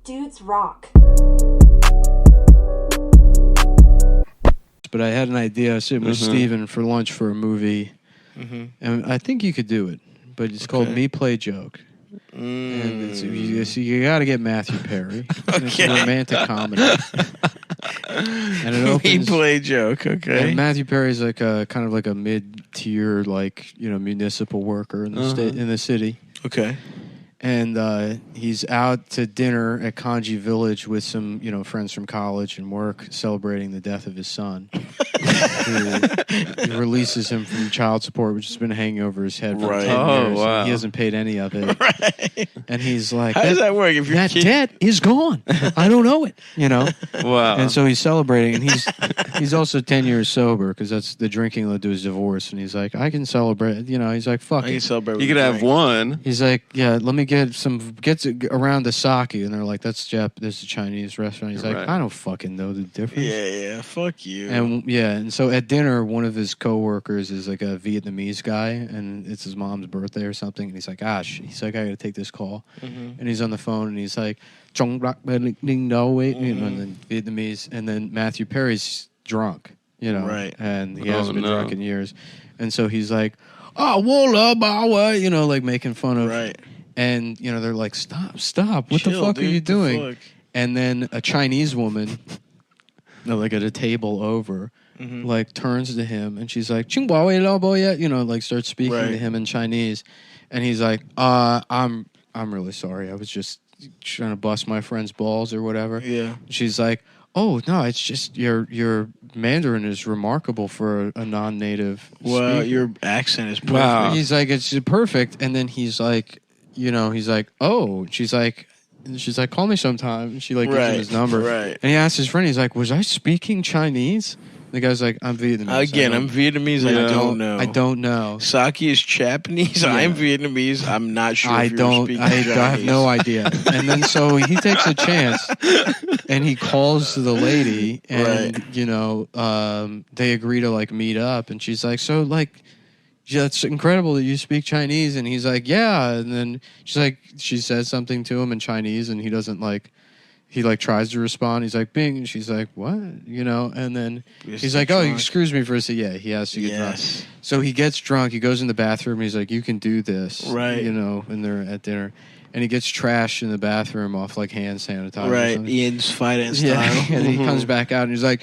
dudes rock. But I had an idea. I was sitting with Steven for lunch for a movie, and I think you could do it. But it's called Me Play Joke. And it's, you got to get Matthew Perry. It's a romantic comedy. And it opens, Me Play Joke, okay. And Matthew Perry's like a kind of like a mid-tier, like, you know, municipal worker in the state, in the city. Okay. And he's out to dinner at Kanji Village with some, you know, friends from college and work, celebrating the death of his son. He releases him from child support, which has been hanging over his head for 10 years. Wow. He hasn't paid any of it. Right. And he's like, how does that work? If that debt is gone. I don't know it, you know? Wow. And so he's celebrating, and he's also 10 years sober, because that's the drinking led to his divorce. And he's like, I can celebrate, you know, he's like, fuck I it. can celebrate. You could have one. He's like, yeah, let me get around the sake, and they're like, this is a Chinese restaurant. He's like, Right. I don't fucking know the difference. Yeah, fuck you. And so at dinner, one of his coworkers is like a Vietnamese guy, and it's his mom's birthday or something. And he's like, he's like, I gotta take this call, and he's on the phone, and he's like, Chong Rak Ding Do, you know, and then Vietnamese, and then Matthew Perry's drunk, you know, right, and he hasn't been drunk in years, and so he's like, you know, like making fun of, right. And, you know, they're like, stop. What Chill, the fuck dude, are you doing? The fuck? And then a Chinese woman, like at a table over, like turns to him and she's like, you know, like starts speaking to him in Chinese. And he's like, I'm really sorry. I was just trying to bust my friend's balls or whatever. Yeah. She's like, oh, no, it's just your Mandarin is remarkable for a non-native Well, speaker. your accent is perfect. Wow. He's like, it's perfect. And then he's like, you know, he's like, oh, she's like, call me sometime. And she like gives him his number. Right. And he asks his friend, he's like, was I speaking Chinese? The guy's like, I'm Vietnamese. Again, I'm Vietnamese. Yeah. I don't know. I don't know. Sake is Japanese. Yeah. I'm Vietnamese. I'm not sure. I if you're don't. speaking I Chinese. have no idea. And then so he takes a chance, and he calls the lady, and you know, they agree to like meet up, and she's like, so like, yeah, it's incredible that you speak Chinese, and he's like, yeah, and then she says something to him in Chinese, and he doesn't like. He like tries to respond. He's like, "Bing," and she's like, "What?" You know, and then he's like, "Oh, excuse me for a second." Yeah, he has to get drunk. So he gets drunk. He goes in the bathroom. He's like, "You can do this," right? You know, and they're at dinner, and he gets trashed in the bathroom off like hand sanitizer. Right, Ian's fighting style. Yeah, and he comes back out and he's like,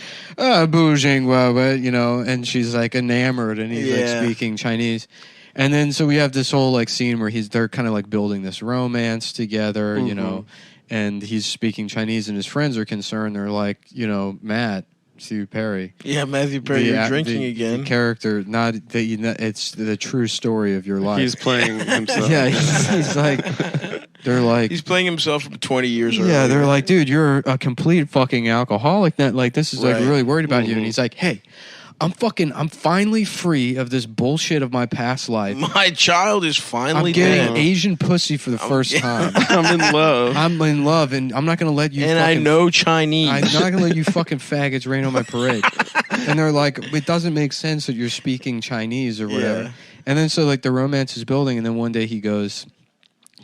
"Boozing, you know," and she's like enamored, and he's like speaking Chinese. And then so we have this whole like scene where they're kind of like building this romance together, you know. And he's speaking Chinese, and his friends are concerned. They're like, you know, Matthew Perry. Yeah, Matthew Perry, you're drinking again. The character, not that you know, it's the true story of your life. He's playing himself. Yeah, he's like, they're like, he's playing himself from 20 years earlier. Yeah, they're like, dude, you're a complete fucking alcoholic. That like, this is like really worried about you. And he's like, hey. I'm finally free of this bullshit of my past life. My child is finally I'm getting dead. Asian pussy for the first time. I'm in love. I'm in love, and I'm not going to let you And I know Chinese. I'm not going to let you fucking faggots rain on my parade. And they're like, it doesn't make sense that you're speaking Chinese or whatever. Yeah. And then so like the romance is building, and then one day he goes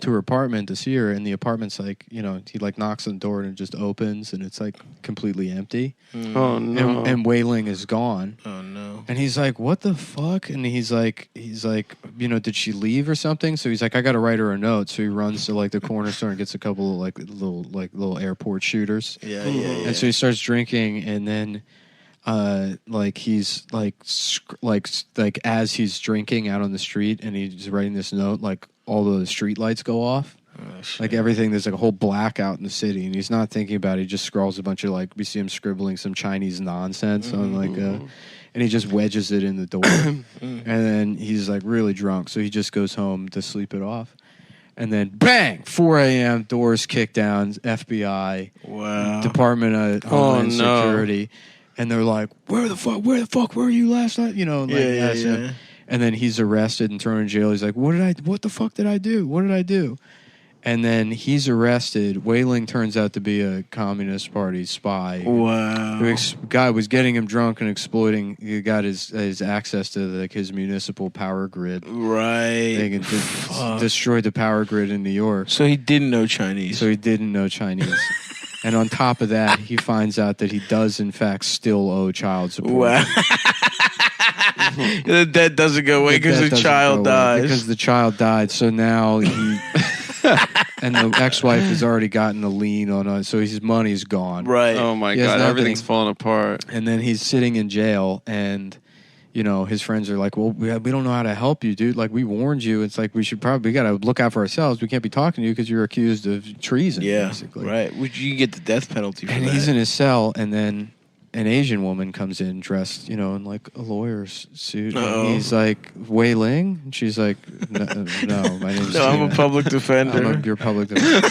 to her apartment to see her, and the apartment's like, you know, he like knocks on the door and it just opens, and it's like completely empty. Oh no! And Wei Ling is gone. Oh no! And he's like, what the fuck? And he's like, you know, did she leave or something? So he's like, I gotta write her a note. So he runs to like the corner store and gets a couple of like little airport shooters. Yeah. And so he starts drinking, and then like he's like as he's drinking out on the street, and he's writing this note, like all the street lights go off. Like everything, there's like a whole blackout in the city, and he's not thinking about it. He just scrawls a bunch of like, we see him scribbling some Chinese nonsense on like and he just wedges it in the door. And then he's like really drunk, so he just goes home to sleep it off. And then bang, 4 a.m. doors kicked down, FBI, Department of Homeland Security, and they're like, where the fuck were you last night? You know, like And then he's arrested and thrown in jail. He's like, what the fuck did I do? What did I do? And then he's arrested. Wei Ling turns out to be a Communist Party spy. Wow. Guy was getting him drunk and exploiting. He got his access to his municipal power grid. Right. They destroyed the power grid in New York. So he didn't know Chinese. And on top of that, he finds out that he does, in fact, still owe child support. Wow. The debt doesn't go away because the child dies. Because the child died. So now he... and the ex-wife has already gotten a lien on it, so his money's gone. Right. Oh, my God. Everything's falling apart. And then he's sitting in jail, and... his friends are like, well, we don't know how to help you, dude. Like, we warned you. It's like, we got to look out for ourselves. We can't be talking to you because you're accused of treason, basically. Right. Which you can get the death penalty for and that. he's in his cell, and then an Asian woman comes in dressed, in like a lawyer's suit. And he's like, Wei Ling? And she's like, no, my name's No, I'm a public defender. You're a public defender.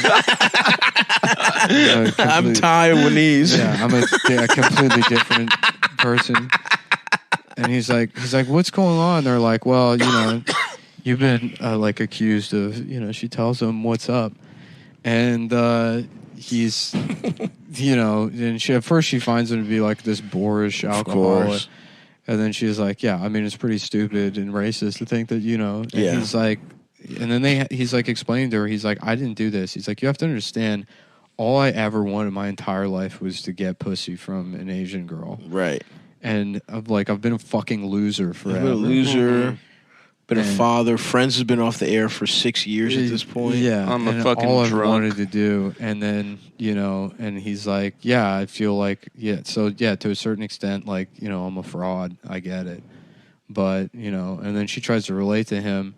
I'm Taiwanese. Yeah, I'm a completely different person. And he's like, what's going on? They're like, well, you've been like accused of, she tells him what's up. And he's, and at first she finds him to be like this boorish alcoholic. And then she's like, yeah, I mean, it's pretty stupid and racist to think that, and he's like, and then he's like explaining to her, he's like, I didn't do this. He's like, you have to understand, all I ever wanted my entire life was to get pussy from an Asian girl. Right. And I've been a fucking loser forever. I've been a loser. Been a father. Friends has been off the air for 6 years at this point. Yeah, I'm a fucking all drunk. I've wanted to do. And then, and he's like, yeah, I feel like, so to a certain extent, like, I'm a fraud. I get it. But, and then she tries to relate to him,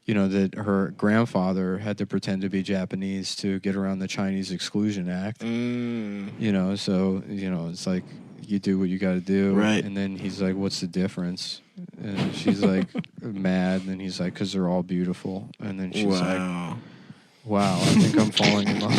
that her grandfather had to pretend to be Japanese to get around the Chinese Exclusion Act. So, it's like, you do what you got to do. Right. And then he's like, what's the difference? And she's like, mad. And then he's like, because they're all beautiful. And then she's like, wow, I think I'm falling in love.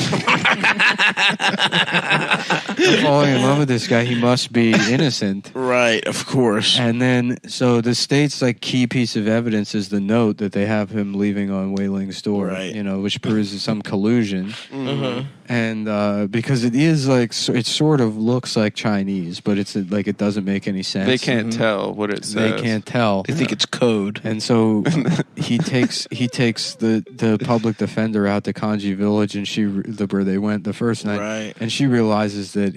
I'm falling in love with this guy. He must be innocent. Right, of course. And then, so the state's like key piece of evidence is the note that they have him leaving on Wei Ling's door, right. Which proves some collusion. Mm-hmm. And because it is like, it sort of looks like Chinese, but it's like, it doesn't make any sense. They can't tell what it says. They can't tell. They think it's code. And so he takes the public defender out to Kanji Village, and where they went the first night, right. And she realizes that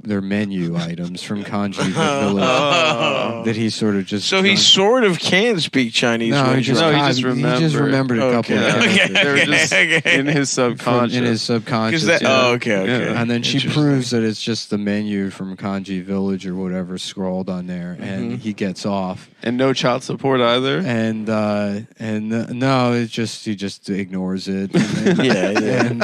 they're menu items from Kanji Village that he sort of just. So he sort of can speak Chinese. No, he just remembered a couple of okay. They're just in his subconscious. Okay. And then she proves that it's just the menu from Kanji Village or whatever scrawled on there, and he gets off. And no child support either. And no, he just ignores it. And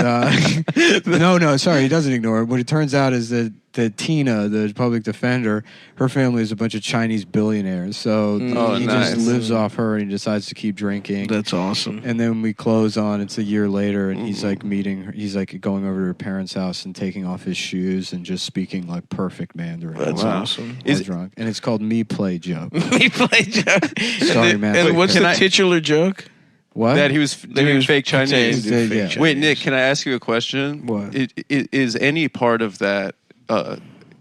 no, sorry, he doesn't ignore it. What it turns out is that Tina, the public defender, her family is a bunch of Chinese billionaires. So he just lives off her, and he decides to keep drinking. That's awesome. And then we close on, it's a year later, and he's like meeting her. He's like going over to her parents' house and taking off his shoes and just speaking like perfect Mandarin. That's awesome. Drunk. And it's called Me Play Joke. Me Play Joke. Sorry, man. And what's the titular joke? What? That he was doing fake Chinese. Yeah. Wait, Nick, can I ask you a question? What? Is any part of that,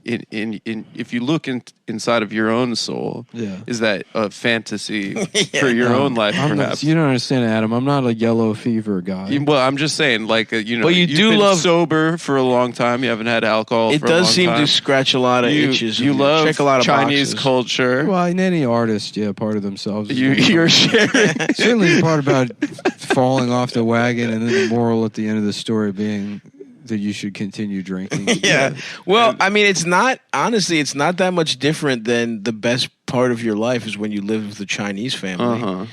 if you look inside of your own soul, is that a fantasy for your own life, perhaps? You don't understand, Adam. I'm not a yellow fever guy. Well, I'm just saying, like, But you've been sober for a long time. You haven't had alcohol. It does seem to scratch a lot of itches. You love check a lot of Chinese boxes. culture. Well, in any artist, part of themselves. You're sharing. Certainly the part about falling off the wagon, and then the moral at the end of the story being that you should continue drinking. Yeah. Well, I mean, it's not that much different than the best part of your life is when you live with a Chinese family.